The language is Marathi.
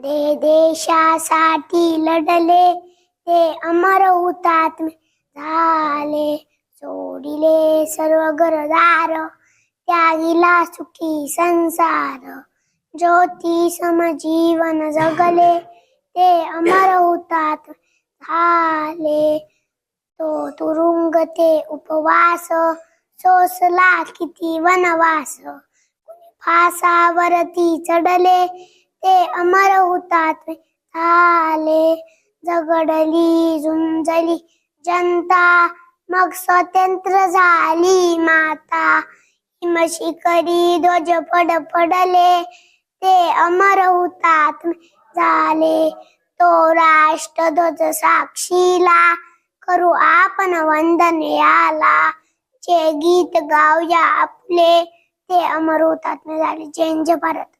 देशासाठी लढले ते अमर हुतात्मे झाले. सोडिले सर्व घरदार त्यागिला सुखी संसार. ज्योती सम जीवन जगले ते अमर हुतात्मे झाले. तो तुरुंग ते उपवास सोसला किती वनवास. फासावरती चढले ते अमर हुतात्मे झाले. झगडली झुंजली जनता मग स्वतंत्र झाली माता. हिमशिखरी ध्वज फडफडले ते अमर हुतात्मे झाले. तो राष्ट्रध्वज साक्षीला करू आपण वंदन याला. जे गीत गाऊया आपले ते अमर हुतात्मे झाले. जय हिंद जय भारत.